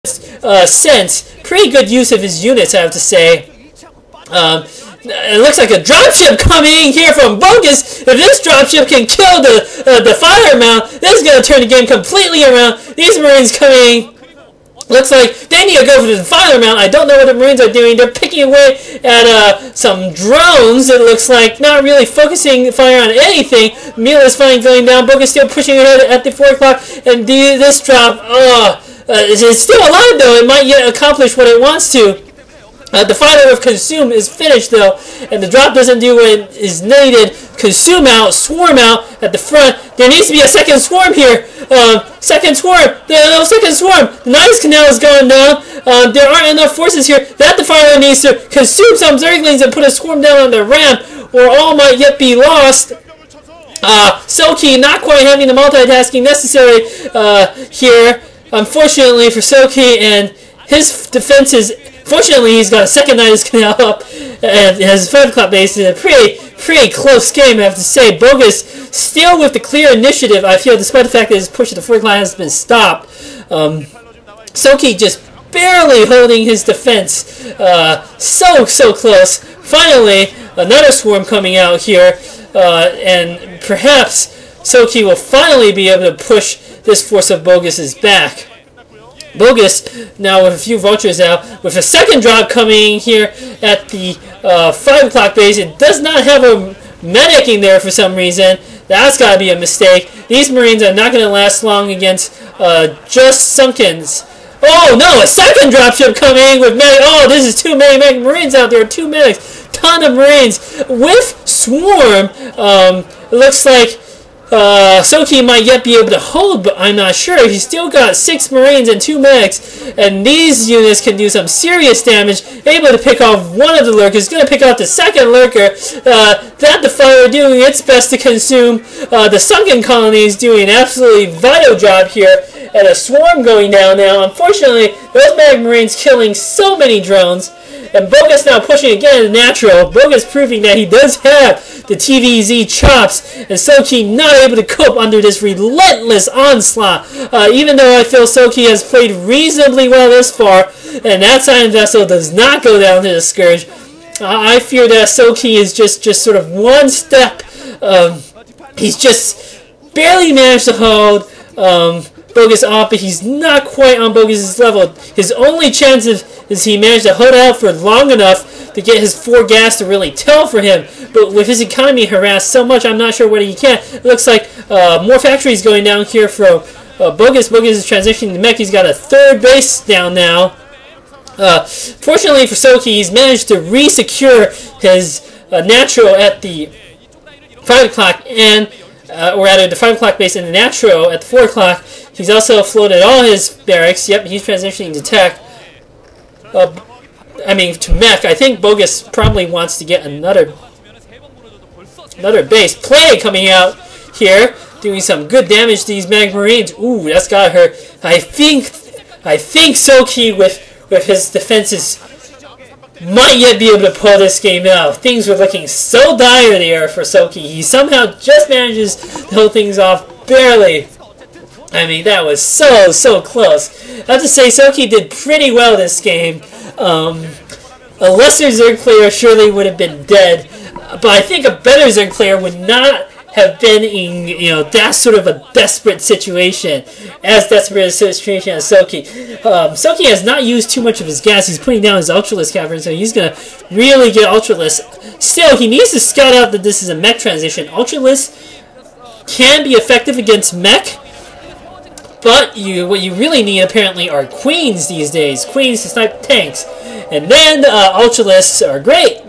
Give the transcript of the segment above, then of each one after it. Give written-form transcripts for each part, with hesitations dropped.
sense. Pretty good use of his units, I have to say. It looks like a dropship coming here from BoGus. If this dropship can kill the fire mount, this is going to turn the game completely around. These Marines coming. Looks like they need to go for the fire mount. I don't know what the Marines are doing. They're picking away at some drones. It looks like not really focusing fire on anything. Mila is finally going down. BoGus still pushing ahead at the 4 o'clock. And this drop, it's still alive though. It might yet accomplish what it wants to. The final of Consume is finished though, and the drop doesn't do what is needed. Consume out, Swarm out at the front. There needs to be a second Swarm here. Second Swarm. No second Swarm. The Nines Canal is going down. There aren't enough forces here. That the Fire needs to consume some Zerglings and put a Swarm down on the ramp, or all might yet be lost. Sookie not quite having the multitasking necessary here, unfortunately for Sookie, and his defenses. Fortunately, he's got a second Nines Canal up and has a 5 o'clock base in a pretty close game, I have to say. BoGus still with the clear initiative, I feel, despite the fact that his push to the 4 o'clock has been stopped. Sookie just barely holding his defense. So close. Finally, another Swarm coming out here, and perhaps Sookie will finally be able to push this force of BoGus's back. BoGus now with a few vultures out, with a second drop coming here at the 5 o'clock base. It does not have a medic in there for some reason. That's got to be a mistake. These Marines are not going to last long against just Sunkens. Oh no, a second dropship coming with medic. Oh, this is too many Marines out there. 2 medics, ton of Marines with Swarm. It looks like Sookie might yet be able to hold, but I'm not sure. He's still got 6 Marines and 2 medics, and these units can do some serious damage. Able to pick off one of the lurkers. Going to pick off the second lurker. That the Fire doing its best to consume. The Sunken Colony is doing an absolutely vital job here, and a Swarm going down now. Unfortunately, those Mag Marines killing so many drones. And BoGus now pushing again in natural. BoGus proving that he does have the TVZ chops. And Sookie not able to cope under this relentless onslaught. Even though I feel Sookie has played reasonably well this far. And that Silent Vessel does not go down to the Scourge. I fear that Sookie is just sort of one step. He's just barely managed to hold BoGus off, but he's not quite on BoGus's level. His only chance is he managed to hold out for long enough to get his 4 gas to really tell for him. But with his economy harassed so much, I'm not sure whether he can. It looks like more factories going down here for BoGus. BoGus is transitioning to mech. He's got a 3rd base down now. Fortunately for Sookie, he's managed to re-secure his natural at the 5 o'clock and or rather the 5 o'clock base in the natural at the 4 o'clock. He's also floated all his barracks. Yep, he's transitioning to tech. To mech. I think BoGus probably wants to get another base. Play coming out here, doing some good damage to these Mag Marines. Ooh, that's got her. I think Sookie with his defenses might yet be able to pull this game out. Things were looking so dire there for Sookie. He somehow just manages to hold things off barely. I mean, that was so close. I have to say, Sookie did pretty well this game. A lesser Zerg player surely would have been dead, but I think a better Zerg player would not have been in, that sort of a desperate situation, as desperate a situation as Sookie. Sookie has not used too much of his gas. He's putting down his Ultralisk Cavern, so he's going to really get Ultralisk. Still, he needs to scout out that this is a mech transition. Ultralisk can be effective against mech, but what you really need, apparently, are Queens these days. Queens to snipe tanks. And then Ultralisks are great.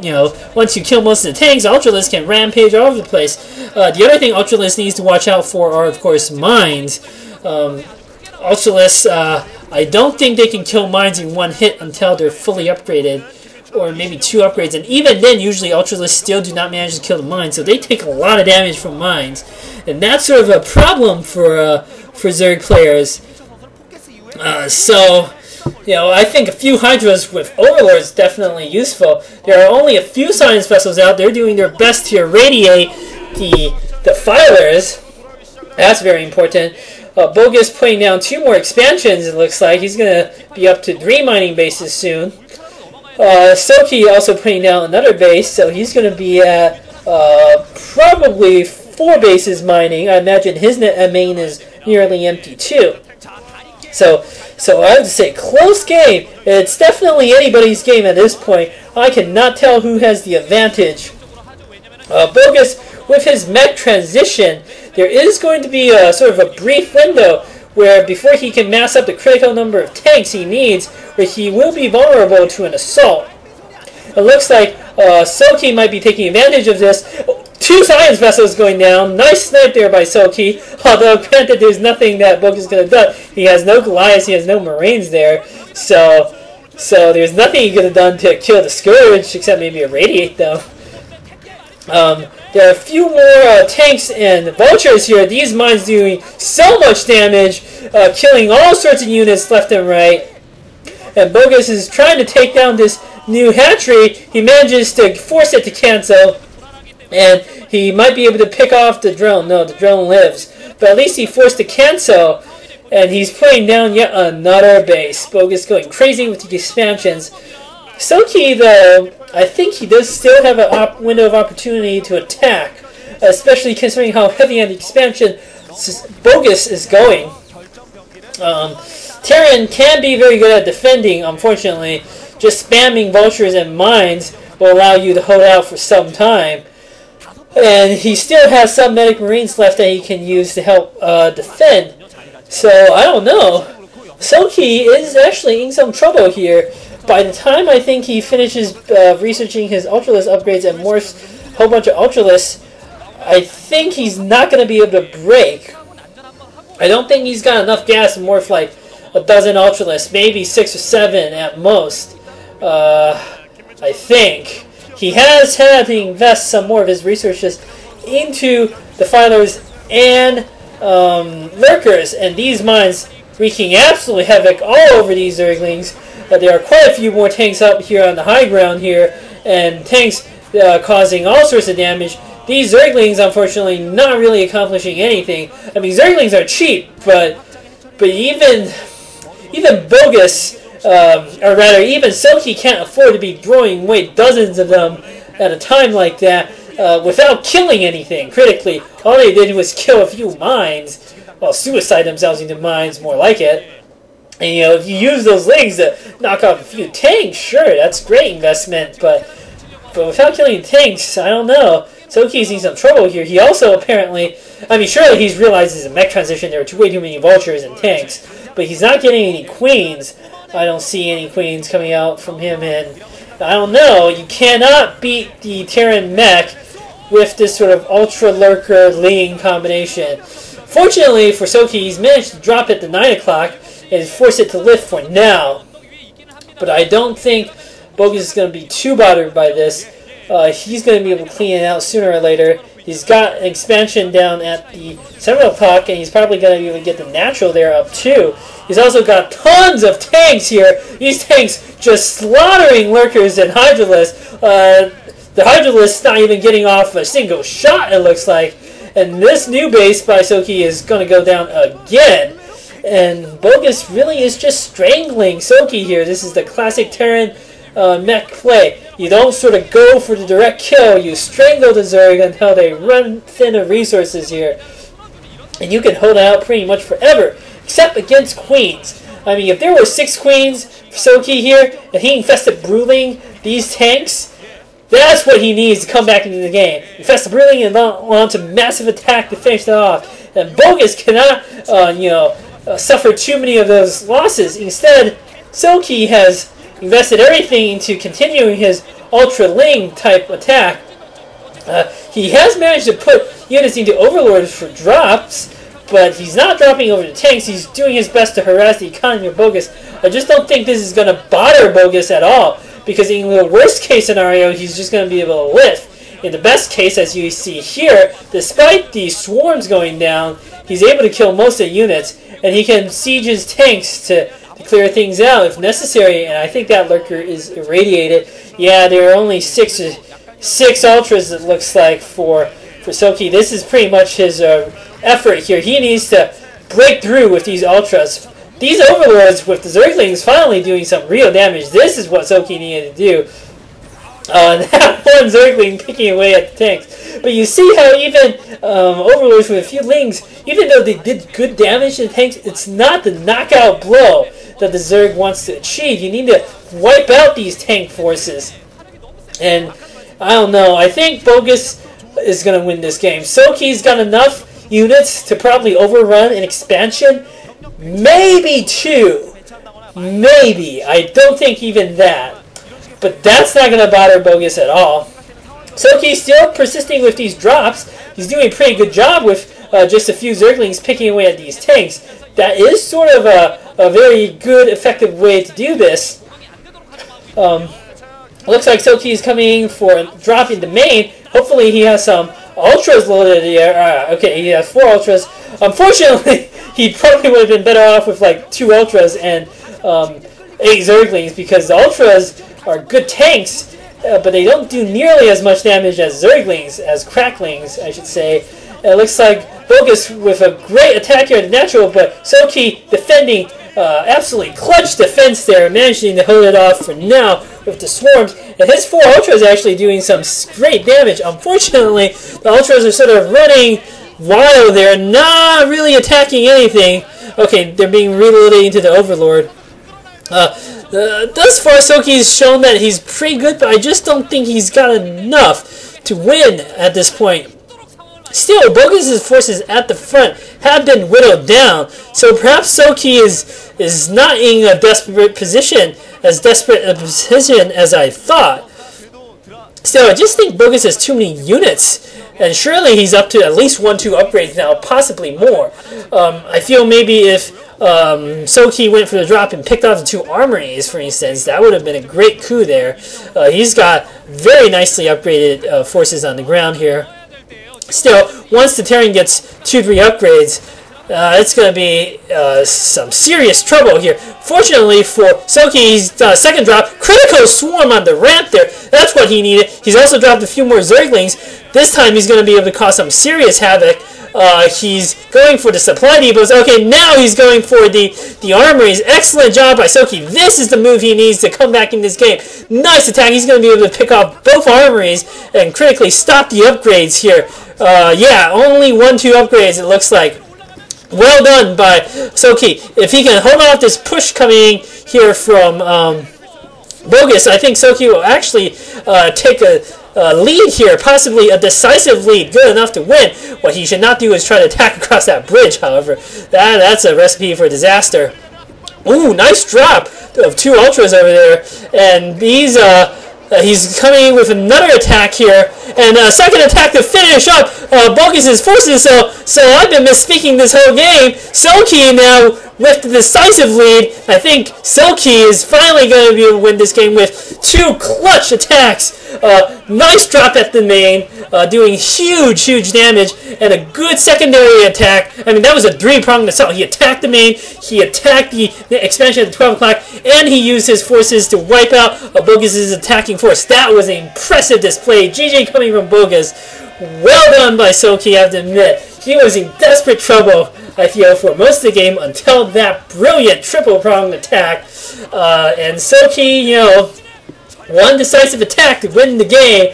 Once you kill most of the tanks, Ultralisks can rampage all over the place. The other thing Ultralisks needs to watch out for are, of course, mines. Ultralisks, I don't think they can kill mines in one hit until they're fully upgraded, or maybe 2 upgrades. And even then, usually Ultralisks still do not manage to kill the mines, so they take a lot of damage from mines. And that's sort of a problem for Zerg players. I think a few Hydras with Overlords is definitely useful. There are only a few Science Vessels out there doing their best to irradiate the Filers. That's very important. BoGus putting down 2 more expansions, it looks like. He's going to be up to 3 mining bases soon. Sookie also putting down another base, so he's going to be at probably 4 bases mining. I imagine his main is nearly empty too. So I have to say, close game. It's definitely anybody's game at this point. I cannot tell who has the advantage. BoGus, with his mech transition, there is going to be a sort of a brief window where before he can mass up the critical number of tanks he needs, where he will be vulnerable to an assault. It looks like Sookie might be taking advantage of this. 2 science vessels going down. Nice snipe there by Sookie. Although, granted, there's nothing that BoGus is going to do. He has no Goliaths, he has no Marines there. So there's nothing he could have done to kill the Scourge, except maybe irradiate them. There are a few more tanks and vultures here. These mines doing so much damage, killing all sorts of units left and right. And BoGus is trying to take down this new hatchery. He manages to force it to cancel, and he might be able to pick off the drone. No, the drone lives, but at least he forced to cancel, and he's putting down yet another base. BoGus going crazy with the expansions. Sookie, though, I think he does still have a window of opportunity to attack, especially considering how heavy on the expansion BoGus is going. Terran can be very good at defending, unfortunately. Just spamming vultures and mines will allow you to hold out for some time. And he still has some medic marines left that he can use to help defend. So, I don't know. Sookie is actually in some trouble here. By the time I think he finishes researching his Ultralisk upgrades and morphs a whole bunch of Ultralisks, I think he's not going to be able to break. I don't think he's got enough gas to morph like a dozen Ultralisks, maybe 6 or 7 at most. I think. He has had to invest some more of his researches into the Defilers and Lurkers, and these mines wreaking absolute havoc all over these Zerglings. There are quite a few more tanks up here on the high ground here, and tanks causing all sorts of damage. These Zerglings, unfortunately, not really accomplishing anything. I mean, Zerglings are cheap, but even BoGus, or rather, even Sookie can't afford to be throwing away dozens of them at a time like that without killing anything critically. All they did was kill a few mines, well, suicide themselves into mines, more like it. And, you know, if you use those lings to knock off a few tanks, sure, that's great investment, but without killing tanks, I don't know. Sookie's in some trouble here. He also apparently, I mean, surely he's realized it's a mech transition. There are way too many vultures and tanks, but he's not getting any queens. I don't see any queens coming out from him, and I don't know. You cannot beat the Terran mech with this sort of Ultra Lurker Ling combination. Fortunately for Sookie, he's managed to drop it to 9 o'clock and force it to lift for now. But I don't think BoGus is going to be too bothered by this. He's going to be able to clean it out sooner or later. He's got an expansion down at the 7 o'clock, and he's probably going to be able to get the natural there up too. He's also got tons of tanks here. These tanks just slaughtering Lurkers and Hydralisks. The Hydralisk's not even getting off a single shot, it looks like. And this new base by Sookie is going to go down again. And BoGus really is just strangling Sookie here. This is the classic Terran mech play. You don't sort of go for the direct kill. You strangle the Zerg until they run thin of resources here. And you can hold out pretty much forever. Except against queens. I mean, if there were 6 queens for Sookie here, and he infested Bruling these tanks, that's what he needs to come back into the game. Infest the Bruling and launch a massive attack to finish that off. And BoGus cannot, suffer too many of those losses. Instead, Sookie has invested everything into continuing his Ultra Ling type attack. He has managed to put units into Overlords for drops, but he's not dropping over the tanks. He's doing his best to harass the economy of BoGus. I just don't think this is going to bother BoGus at all, because in the worst case scenario, he's just going to be able to lift. In the best case, as you see here, despite the swarms going down, he's able to kill most of the units, and he can siege his tanks to clear things out if necessary, and I think that Lurker is irradiated. Yeah, there are only 6 Ultras, it looks like, for Sookie. This is pretty much his effort here. He needs to break through with these ultras. These overlords with the Zerglings finally doing some real damage. This is what Sookie needed to do. That one Zergling picking away at the tanks. But you see how even overlords with a few lings, even though they did good damage to the tanks, it's not the knockout blow that the Zerg wants to achieve. You need to wipe out these tank forces. And I don't know, I think BoGus is going to win this game. Sookie's got enough units to probably overrun an expansion. Maybe 2. Maybe. I don't think even that. But that's not going to bother BoGus at all. Sookie's still persisting with these drops. He's doing a pretty good job with just a few Zerglings picking away at these tanks. That is sort of a very good, effective way to do this. Looks like Sookie is coming for a drop in the main. Hopefully he has some ultras loaded here. Okay, he has 4 ultras. Unfortunately, he probably would have been better off with like 2 ultras and 8 Zerglings, because the ultras are good tanks, but they don't do nearly as much damage as Zerglings, as cracklings, I should say. It looks like BoGus with a great attack here at the natural, but Sookie defending absolutely clutch defense there, managing to hold it off for now with the swarms. And his 4 ultras are actually doing some great damage. Unfortunately, the ultras are sort of running wild. They're not really attacking anything. Okay, they're being reloaded into the Overlord. Thus far, Sookie's shown that he's pretty good, but I just don't think he's got enough to win at this point. Still, BoGus' forces at the front have been whittled down, so perhaps Sookie is not in a desperate position, as I thought. Still, I just think BoGus has too many units, and surely he's up to at least 1-2 upgrades now, possibly more. I feel maybe if Sookie went for the drop and picked off the 2 armories, for instance, that would have been a great coup there. He's got very nicely upgraded forces on the ground here. Still, once the Terran gets 2-3 upgrades, it's going to be some serious trouble here. Fortunately for Sookie's second drop, critical swarm on the ramp there. That's what he needed. He's also dropped a few more Zerglings. This time he's going to be able to cause some serious havoc. He's going for the supply depots. Okay, now he's going for the armories. Excellent job by Sookie. This is the move he needs to come back in this game. Nice attack. He's going to be able to pick off both armories and critically stop the upgrades here. Yeah, only 1-2 upgrades, it looks like. Well done by Sookie. If he can hold off this push coming here from BoGus, I think Sookie will actually take a lead here, possibly a decisive lead, good enough to win. What he should not do is try to attack across that bridge, however. That's a recipe for disaster. Ooh, nice drop of 2 ultras over there. And these... he's coming in with another attack here, and a second attack to finish up BoGus' forces. So I've been misspeaking this whole game. Sookie now with the decisive lead. I think Sookie is finally going to be able to win this game with 2 clutch attacks. Nice drop at the main, doing huge damage, and a good secondary attack. I mean, that was a 3-pronged assault. He attacked the main, he attacked the expansion at 12 o'clock, and he used his forces to wipe out BoGus' attacking force. That was an impressive display. GG coming from BoGus. Well done by Sookie, I have to admit. He was in desperate trouble, I feel, for most of the game until that brilliant triple-pronged attack. And Sookie, you know, one decisive attack to win the game.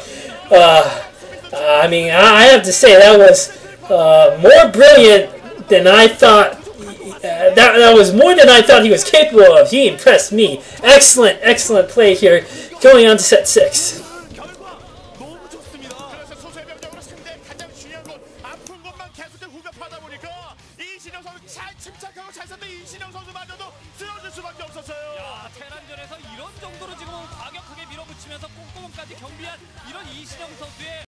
I mean, I have to say that was more brilliant than I thought. That was more than I thought he was capable of. He impressed me. Excellent play here. Going on to set 6. 테란전에서 이런 정도로 지금 과격하게 밀어붙이면서 꼼꼼함까지 경비한 이런 이신영 선수의